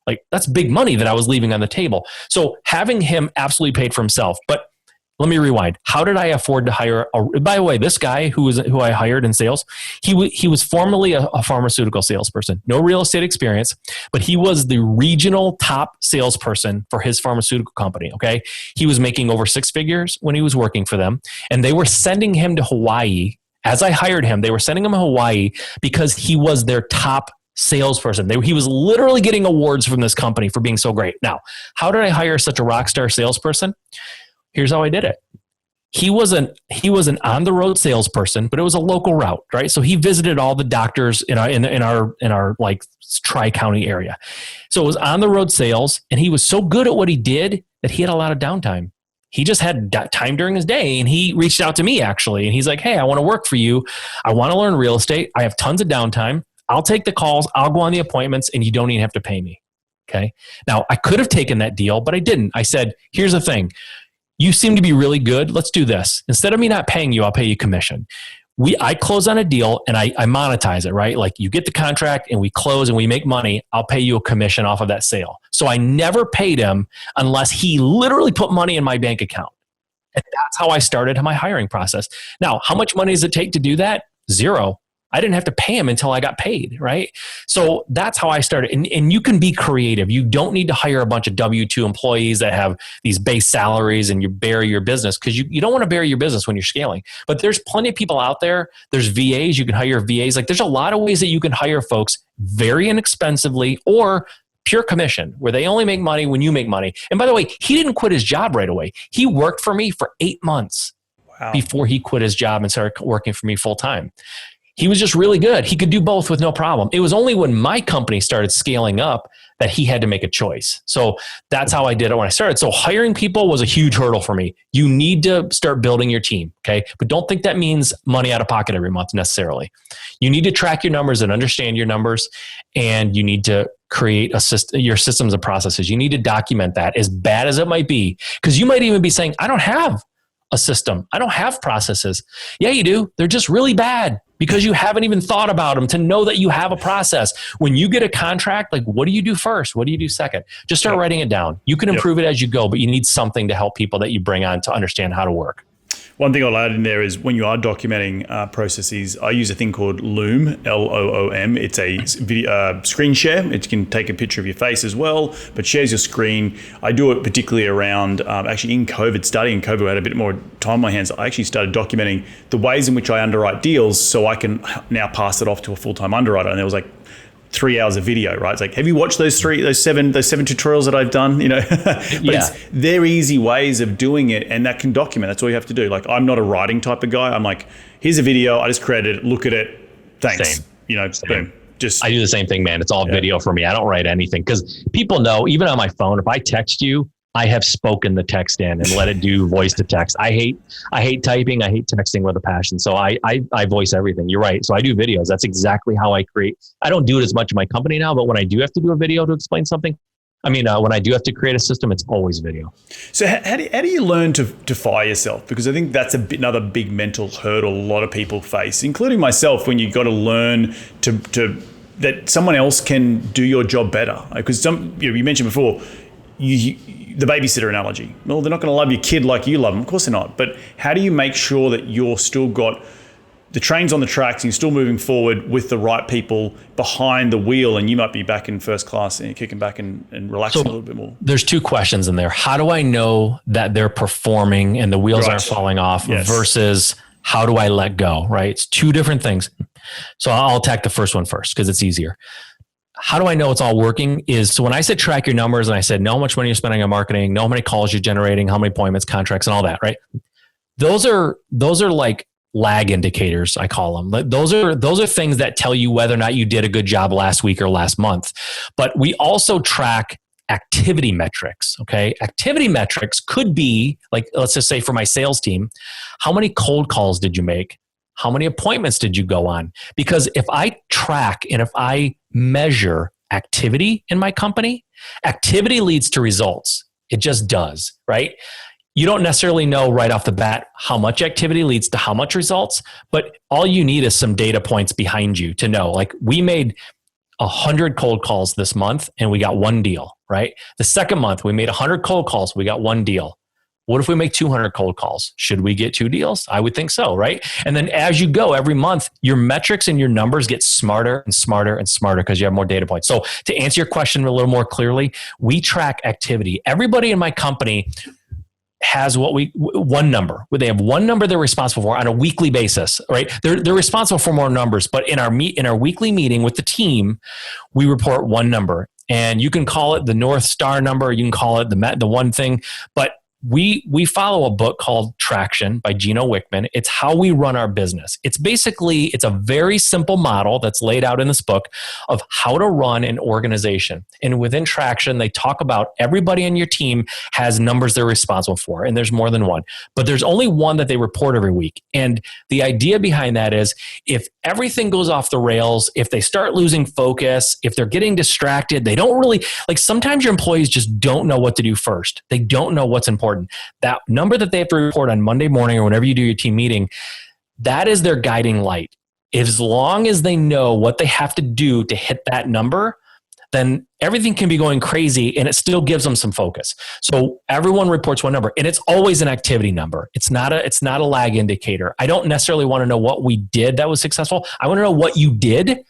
Like that's big money that I was leaving on the table. So having him absolutely paid for himself. But let me rewind. How did I afford to hire? By the way, this guy who I hired in sales, he was formerly a pharmaceutical salesperson, no real estate experience, but he was the regional top salesperson for his pharmaceutical company. Okay, he was making over 6 figures when he was working for them, and they were sending him to Hawaii. As I hired him, they were sending him to Hawaii because he was their top salesperson. He was literally getting awards from this company for being so great. Now, how did I hire such a rock star salesperson? Here's how I did it. He was an on the road salesperson, but it was a local route, right? So he visited all the doctors in our like tri-county area. So it was on the road sales, and he was so good at what he did that he had a lot of downtime. He just had time during his day, and he reached out to me actually, and he's like, "Hey, I want to work for you. I want to learn real estate. I have tons of downtime. I'll take the calls. I'll go on the appointments, and you don't even have to pay me." Okay. Now I could have taken that deal, but I didn't. I said, "Here's the thing. You seem to be really good. Let's do this. Instead of me not paying you, I'll pay you commission." I close on a deal and I monetize it, right? Like you get the contract and we close and we make money. I'll pay you a commission off of that sale. So I never paid him unless he literally put money in my bank account. And that's how I started my hiring process. Now, how much money does it take to do that? Zero. I didn't have to pay him until I got paid, right? So that's how I started. And you can be creative. You don't need to hire a bunch of W-2 employees that have these base salaries and you bury your business, because you don't want to bury your business when you're scaling. But there's plenty of people out there. There's VAs. You can hire VAs. Like there's a lot of ways that you can hire folks very inexpensively or pure commission, where they only make money when you make money. And by the way, he didn't quit his job right away. He worked for me for 8 months before he quit his job and started working for me full time. He was just really good. He could do both with no problem. It was only when my company started scaling up that he had to make a choice. So that's how I did it when I started. So hiring people was a huge hurdle for me. You need to start building your team, okay? But don't think that means money out of pocket every month necessarily. You need to track your numbers and understand your numbers, and you need to create your systems and processes. You need to document that, as bad as it might be, because you might even be saying, "I don't have a system. I don't have processes." Yeah, you do. They're just really bad, because you haven't even thought about them to know that you have a process. When you get a contract, like what do you do first? What do you do second? Just start writing it down. You can improve it as you go, but you need something to help people that you bring on to understand how to work. One thing I'll add in there is when you are documenting processes, I use a thing called Loom, Loom. It's a video, screen share. It can take a picture of your face as well, but shares your screen. I do it particularly around, actually in COVID, studying COVID, I had a bit more time on my hands. I actually started documenting the ways in which I underwrite deals so I can now pass it off to a full-time underwriter. And there was like 3 hours of video, right? It's like, have you watched those seven tutorials that I've done? But they're easy ways of doing it, and that can document. That's all you have to do. Like, I'm not a writing type of guy. I'm like, here's a video. I just created it. Look at it. Thanks. Same. Boom. I do the same thing, man. It's all video for me. I don't write anything, because people know, even on my phone, if I text you, I have spoken the text in and let it do voice to text. I hate typing. I hate texting with a passion. So I voice everything. You're right. So I do videos. That's exactly how I create. I don't do it as much in my company now, but when I do have to do a video to explain something, when I do have to create a system, it's always video. So how do you learn to fire yourself? Because I think that's another big mental hurdle a lot of people face, including myself, when you got to learn to that someone else can do your job better. Because you mentioned before, the babysitter analogy. Well, they're not going to love your kid like you love them. Of course they're not. But how do you make sure that you're still got the trains on the tracks and you're still moving forward with the right people behind the wheel, and you might be back in first class and you're kicking back and relaxing a little bit more? There's 2 questions in there. How do I know that they're performing and the wheels aren't falling off versus how do I let go, right? It's 2 different things. So I'll attack the first one first because it's easier. How do I know it's all working so when I said track your numbers and I said know how much money you're spending on marketing, know how many calls you're generating, how many appointments, contracts, and all that, right? Those are like lag indicators, I call them. Those are things that tell you whether or not you did a good job last week or last month. But we also track activity metrics, okay? Activity metrics could be, like, let's just say for my sales team, how many cold calls did you make? How many appointments did you go on? Because if I track and if I measure activity in my company, activity leads to results. It just does, right? you don't necessarily know right off the bat how much activity leads to how much results, but all you need is some data points behind you to know. Like, we made 100 cold calls this month and we got one deal, right? The second month we made 100 cold calls, we got one deal. What if we make 200 cold calls? Should we get 2 deals? I would think so, right? And then as you go every month, your metrics and your numbers get smarter and smarter and smarter because you have more data points. So to answer your question a little more clearly, we track activity. Everybody in my company has one number. They have one number they're responsible for on a weekly basis, right? They're responsible for more numbers, but in our weekly meeting with the team, we report one number. And you can call it the North Star number, you can call it the one thing, but we follow a book called Traction by Gino Wickman. It's how we run our business. It's a very simple model that's laid out in this book of how to run an organization. And within Traction, they talk about everybody in your team has numbers they're responsible for. And there's more than one, but there's only one that they report every week. And the idea behind that is if everything goes off the rails, if they start losing focus, if they're getting distracted, they don't really, like, sometimes your employees just don't know what to do first. They don't know what's important. That number that they have to report on Monday morning or whenever you do your team meeting, that is their guiding light. As long as they know what they have to do to hit that number, then everything can be going crazy and it still gives them some focus. So everyone reports one number and it's always an activity number. It's not a lag indicator. I don't necessarily want to know what we did that was successful. I want to know what you did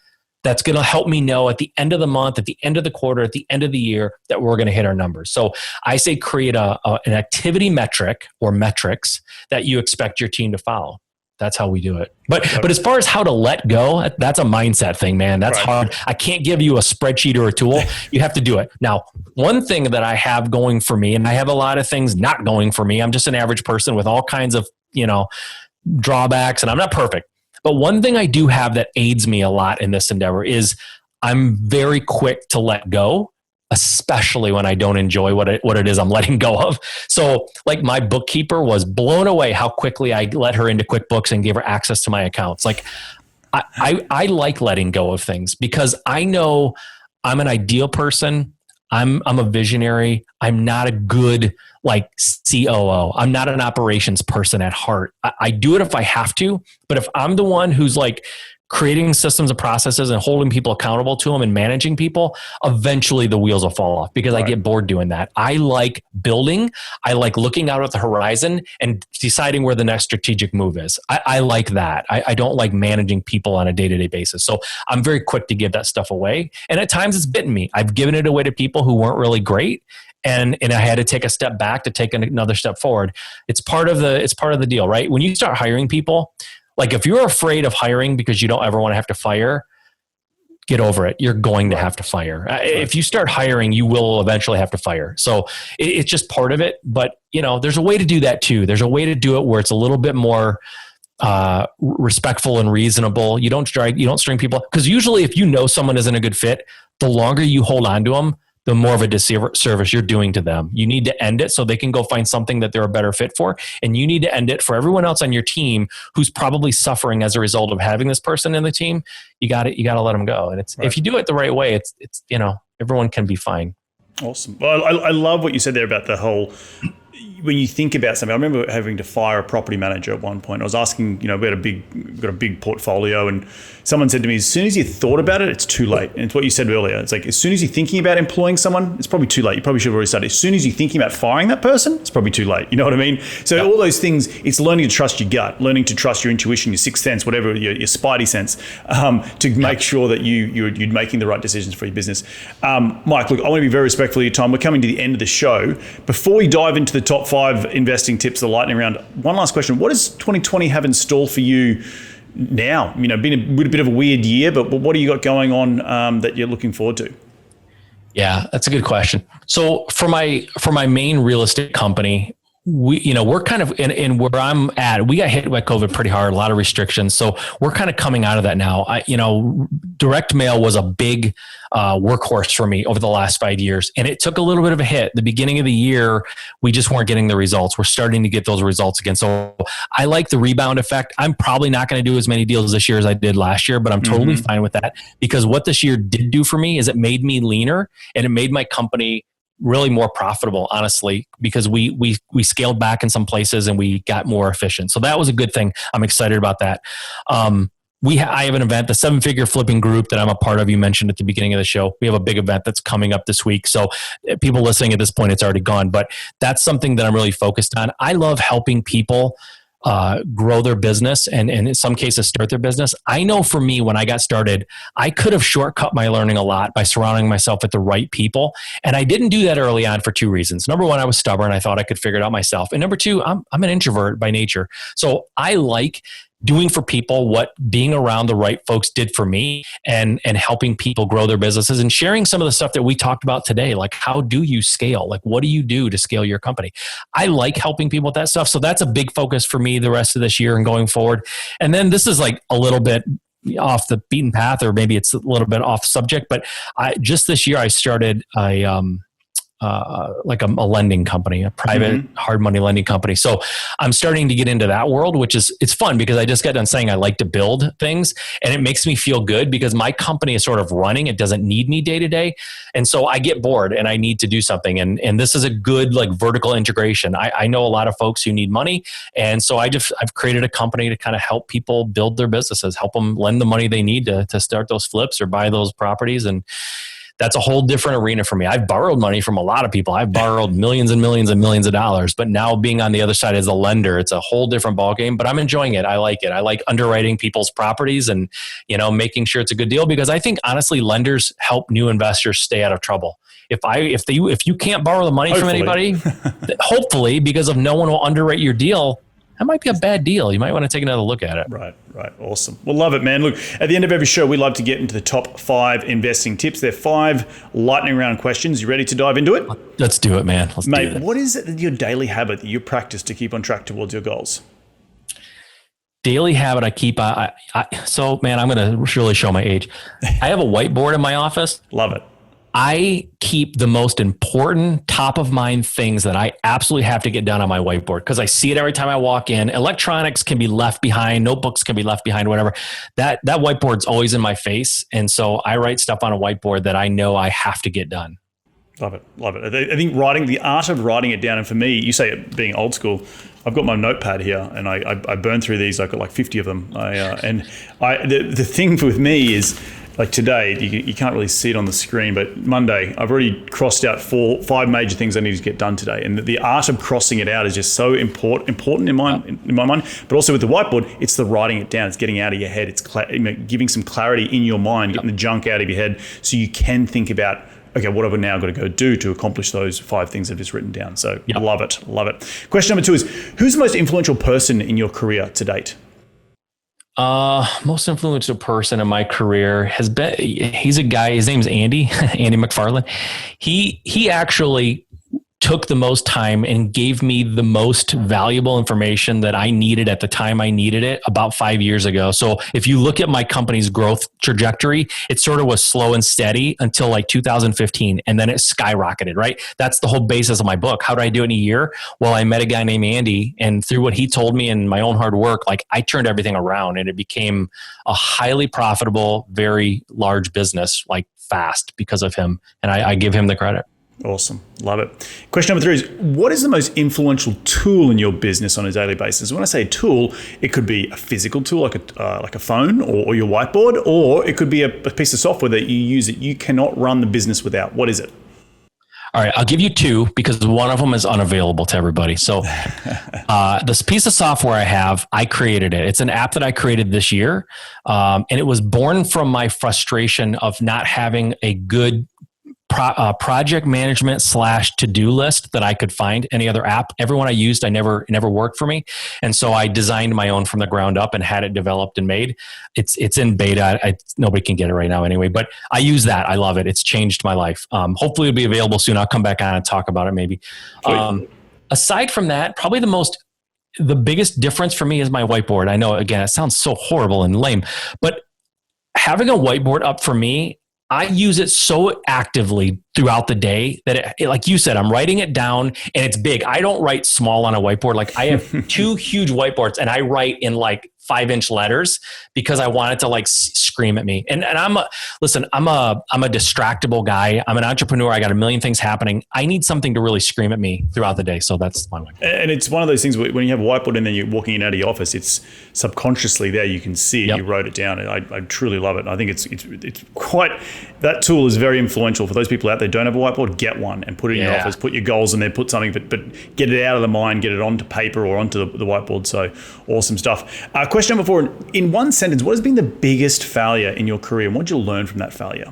that's going to help me know at the end of the month, at the end of the quarter, at the end of the year that we're going to hit our numbers. So I say create an activity metric or metrics that you expect your team to follow. That's how we do it. But as far as how to let go, that's a mindset thing, man. That's hard. I can't give you a spreadsheet or a tool. You have to do it. Now, one thing that I have going for me, and I have a lot of things not going for me. I'm just an average person with all kinds of, drawbacks, and I'm not perfect. But one thing I do have that aids me a lot in this endeavor is I'm very quick to let go, especially when I don't enjoy what it is I'm letting go of. So like my bookkeeper was blown away how quickly I let her into QuickBooks and gave her access to my accounts. Like I like letting go of things because I know I'm an ideal person. I'm a visionary. I'm not a good COO. I'm not an operations person at heart. I do it if I have to, but if I'm the one who's creating systems and processes and holding people accountable to them and managing people, eventually the wheels will fall off because I get bored doing that. I like building. I like looking out at the horizon and deciding where the next strategic move is. I like that. I don't like managing people on a day-to-day basis. So I'm very quick to give that stuff away. And at times it's bitten me. I've given it away to people who weren't really great. And I had to take a step back to take another step forward. It's part of the deal, right? When you start hiring people, if you're afraid of hiring because you don't ever want to have to fire, get over it. You're going to have to fire. If you start hiring, you will eventually have to fire. So it's just part of it. But there's a way to do that too. There's a way to do it where it's a little bit more respectful and reasonable. You don't string people, because usually if you know someone isn't a good fit, the longer you hold on to them, the more of a disservice you're doing to them. You need to end it so they can go find something that they're a better fit for. And you need to end it for everyone else on your team who's probably suffering as a result of having this person in the team. You got to let them go. And if you do it the right way, it's everyone can be fine. Awesome. Well, I love what you said there about the whole, when you think about something. I remember having to fire a property manager at one point. I was asking, we got a big portfolio, and someone said to me, as soon as you thought about it, it's too late. And it's what you said earlier. It's as soon as you're thinking about employing someone, it's probably too late. You probably should have already started. As soon as you're thinking about firing that person, it's probably too late. You know what I mean? So all those things, it's learning to trust your gut, learning to trust your intuition, your sixth sense, whatever, your spidey sense, to make sure that you're making the right decisions for your business. Mike, look, I want to be very respectful of your time. We're coming to the end of the show. Before we dive into the top 5 investing tips, the lightning round, one last question. What does 2020 have in store for you now? Been a bit of a weird year, but what do you got going on that you're looking forward to? Yeah, that's a good question. So for my main real estate company, we're kind of in where I'm at. We got hit by COVID pretty hard, a lot of restrictions. So we're kind of coming out of that now. Direct mail was a big workhorse for me over the last 5 years. And it took a little bit of a hit. The beginning of the year, we just weren't getting the results. We're starting to get those results again. So I like the rebound effect. I'm probably not going to do as many deals this year as I did last year, but I'm totally fine with that, because what this year did do for me is it made me leaner and it made my company really more profitable, honestly, because we scaled back in some places and we got more efficient. So that was a good thing. I'm excited about that. I have an event, the 7-figure flipping group that I'm a part of. You mentioned at the beginning of the show. We have a big event that's coming up this week. So people listening at this point, it's already gone, but that's something that I'm really focused on. I love helping people grow their business and in some cases start their business. I know for me, when I got started, I could have shortcut my learning a lot by surrounding myself with the right people. And I didn't do that early on for 2 reasons. Number one, I was stubborn. I thought I could figure it out myself. And number two, I'm an introvert by nature. So I like doing for people what being around the right folks did for me, and helping people grow their businesses and sharing some of the stuff that we talked about today. Like, how do you scale? Like, what do you do to scale your company? I like helping people with that stuff. So that's a big focus for me the rest of this year and going forward. And then this is like a little bit off the beaten path, or maybe it's a little bit off subject, but just this year I started a lending company, a private hard money lending company. So I'm starting to get into that world, it's fun because I just got done saying I like to build things, and it makes me feel good because my company is sort of running. It doesn't need me day to day. And so I get bored and I need to do something. And this is a good like vertical integration. I know a lot of folks who need money. And so I've created a company to kind of help people build their businesses, help them lend the money they need to start those flips or buy those properties. And that's a whole different arena for me. I've borrowed money from a lot of people. I've borrowed millions and millions and millions of dollars, but now being on the other side as a lender, it's a whole different ballgame, but I'm enjoying it. I like it. I like underwriting people's properties and, making sure it's a good deal, because I think honestly, lenders help new investors stay out of trouble. If you can't borrow the money from anybody, hopefully, because of no one will underwrite your deal, that might be a bad deal. You might want to take another look at it. Right. Awesome. Well, love it, man. Look, at the end of every show, we love to get into the top 5 investing tips. They're 5 lightning round questions. You ready to dive into it? Let's do it, man. Mate, what is it, your daily habit that you practice to keep on track towards your goals? Daily habit I keep. So, man, I'm going to really show my age. I have a whiteboard in my office. Love it. I keep the most important top of mind things that I absolutely have to get done on my whiteboard, because I see it every time I walk in. Electronics can be left behind, notebooks can be left behind, whatever. That whiteboard's always in my face. And so I write stuff on a whiteboard that I know I have to get done. Love it. I think the art of writing it down, and for me, you say it being old school, I've got my notepad here and I burn through these. I've got like 50 of them. The thing with me is, like today, you can't really see it on the screen, but Monday, I've already crossed out 5 major things I need to get done today. And the art of crossing it out is just so important in my mind. But also with the whiteboard, it's the writing it down. It's getting out of your head. It's giving some clarity in your mind, getting the junk out of your head so you can think about, okay, what have I now got to go do to accomplish those 5 things I've just written down? So love it. Question number 2 is, who's the most influential person in your career to date? Most influential person in my career he's a guy, his name's Andy McFarland. He actually took the most time and gave me the most valuable information that I needed at the time I needed it about 5 years ago. So if you look at my company's growth trajectory, it sort of was slow and steady until like 2015. And then it skyrocketed, right? That's the whole basis of my book. How did I do it in a year? Well, I met a guy named Andy, and through what he told me and my own hard work, like I turned everything around and it became a highly profitable, very large business, like fast because of him. And I give him the credit. Awesome. Love it. Question number 3 is, what is the most influential tool in your business on a daily basis? When I say tool, it could be a physical tool like a phone or your whiteboard, or it could be a piece of software that you use that you cannot run the business without. What is it? All right, I'll give you 2 because one of them is unavailable to everybody. So this piece of software I have, I created it. It's an app that I created this year. And it was born from my frustration of not having a good project management / to-do list that I could find any other app. Everyone I used, it never worked for me. And so I designed my own from the ground up and had it developed and made. It's in beta. Nobody can get it right now anyway, but I use that. I love it. It's changed my life. Hopefully it'll be available soon. I'll come back on and talk about it maybe. Aside from that, probably the biggest difference for me is my whiteboard. I know, again, it sounds so horrible and lame, but having a whiteboard up for me, I use it so actively throughout the day that it, like you said, I'm writing it down and it's big. I don't write small on a whiteboard. Like I have 2 huge whiteboards and I write in like 5-inch letters because I want it to like scream at me. And I'm a distractible guy. I'm an entrepreneur. I got a million things happening. I need something to really scream at me throughout the day. So that's one way. And it's one of those things when you have a whiteboard and then you're walking in and out of your office, it's subconsciously there. You can see it. Yep. You wrote it down. And I truly love it. I think it's quite, that tool is very influential for those people out there. Don't have a whiteboard, get one and put it in your office, put your goals in there, put something, but get it out of the mind, get it onto paper or onto the whiteboard. So awesome stuff. Question number 4, in one sentence, what has been the biggest failure in your career and what did you learn from that failure?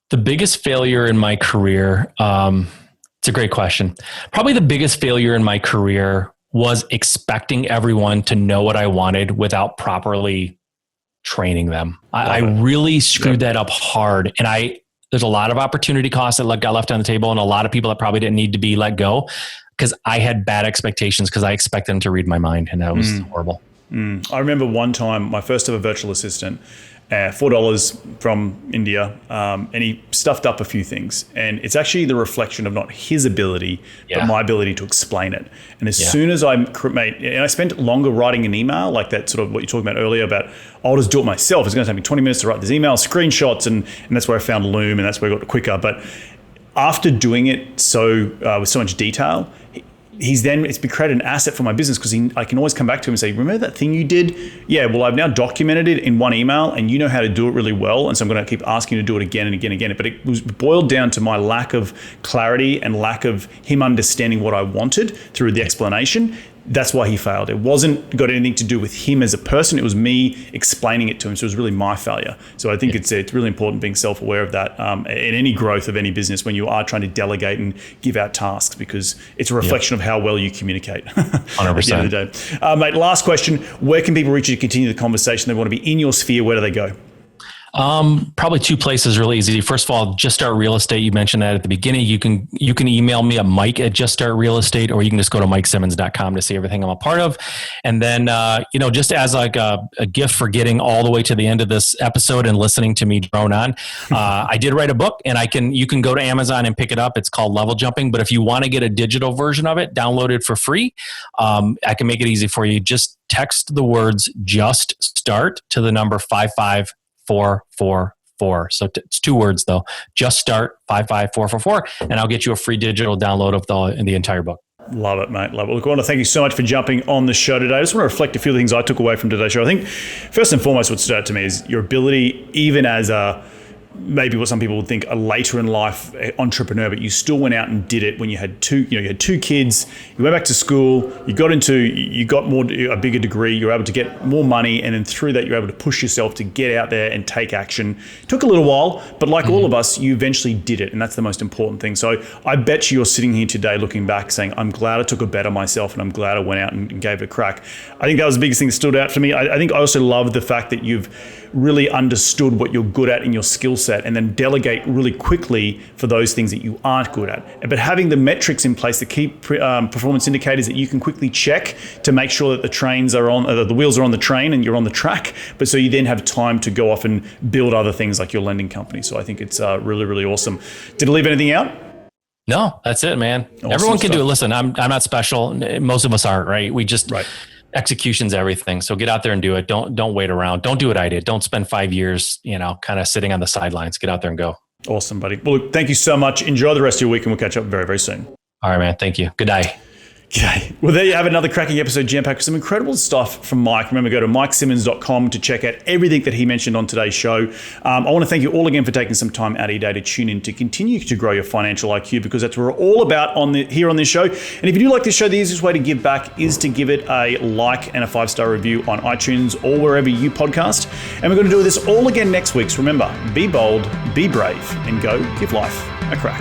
The biggest failure in my career, it's a great question. Probably the biggest failure in my career was expecting everyone to know what I wanted without properly training them. I really screwed that up hard. And there's a lot of opportunity costs that got left on the table and a lot of people that probably didn't need to be let go because I had bad expectations because I expected them to read my mind and that was horrible. I remember one time, my first ever virtual assistant, $4 from India, and he stuffed up a few things. And it's actually the reflection of not his ability, but my ability to explain it. And as soon as I spent longer writing an email, like that sort of what you talked about earlier about, I'll just do it myself. It's going to take me 20 minutes to write this email, screenshots, and that's where I found Loom, and that's where I got quicker. But after doing it with so much detail, it's created an asset for my business because I can always come back to him and say, remember that thing you did? Yeah, well, I've now documented it in one email and you know how to do it really well. And so I'm going to keep asking you to do it again and again and again. But it was boiled down to my lack of clarity and lack of him understanding what I wanted through the explanation. That's why he failed. It wasn't got anything to do with him as a person. It was me explaining it to him. So it was really my failure. So I think it's really important being self-aware of that in any growth of any business when you are trying to delegate and give out tasks because it's a reflection of how well you communicate 100%. At the end of the day. Mate, last question. Where can people reach you to continue the conversation? They want to be in your sphere. Where do they go? Probably 2 places really easy. First of all, Just Start Real Estate. You mentioned that at the beginning. You can email me at Mike@Just Start Real Estate, or you can just go to MikeSimmons.com to see everything I'm a part of. And then, just as like a gift for getting all the way to the end of this episode and listening to me drone on, I did write a book and you can go to Amazon and pick it up. It's called Level Jumping. But if you want to get a digital version of it, download it for free. I can make it easy for you. Just text the words "Just Start" to the number 55444. So it's 2 words though. Just Start 55444, and I'll get you a free digital download of the entire book. Love it, mate. Love it. Look, I want to thank you so much for jumping on the show today. I just want to reflect a few things I took away from today's show. I think first and foremost, what stood out to me is your ability, even as maybe what some people would think a later in life entrepreneur, but you still went out and did it when you had two kids, you went back to school, you got a bigger degree, you were able to get more money. And then through that, you're able to push yourself to get out there and take action. It took a little while, but like all of us, you eventually did it. And that's the most important thing. So I bet you're sitting here today looking back saying, I'm glad I took a bet on myself and I'm glad I went out and gave it a crack. I think that was the biggest thing that stood out for me. I think I also love the fact that you've really understood what you're good at in your skill set and then delegate really quickly for those things that you aren't good at. But having the metrics in place, the key performance indicators that you can quickly check to make sure that the wheels are on the train and you're on the track. But so you then have time to go off and build other things like your lending company. So I think it's really, really awesome. Did I leave anything out? No, that's it, man. Awesome. Everyone can do it. Listen, I'm not special. Most of us aren't, right? We just... Right. Execution's everything. So get out there and do it. Don't wait around. Don't do what I did. Don't spend 5 years, kind of sitting on the sidelines. Get out there and go. Awesome, buddy. Well, look, thank you so much. Enjoy the rest of your week and we'll catch up very, very soon. All right, man. Thank you. Good day. Okay. Well, there you have another cracking episode jam-packed with some incredible stuff from Mike. Remember, go to MikeSimmons.com to check out everything that he mentioned on today's show. I want to thank you all again for taking some time out of your day to tune in to continue to grow your financial IQ because that's what we're all about here on this show. And if you do like this show, the easiest way to give back is to give it a like and a 5-star review on iTunes or wherever you podcast. And we're going to do this all again next week. So remember, be bold, be brave, and go give life a crack.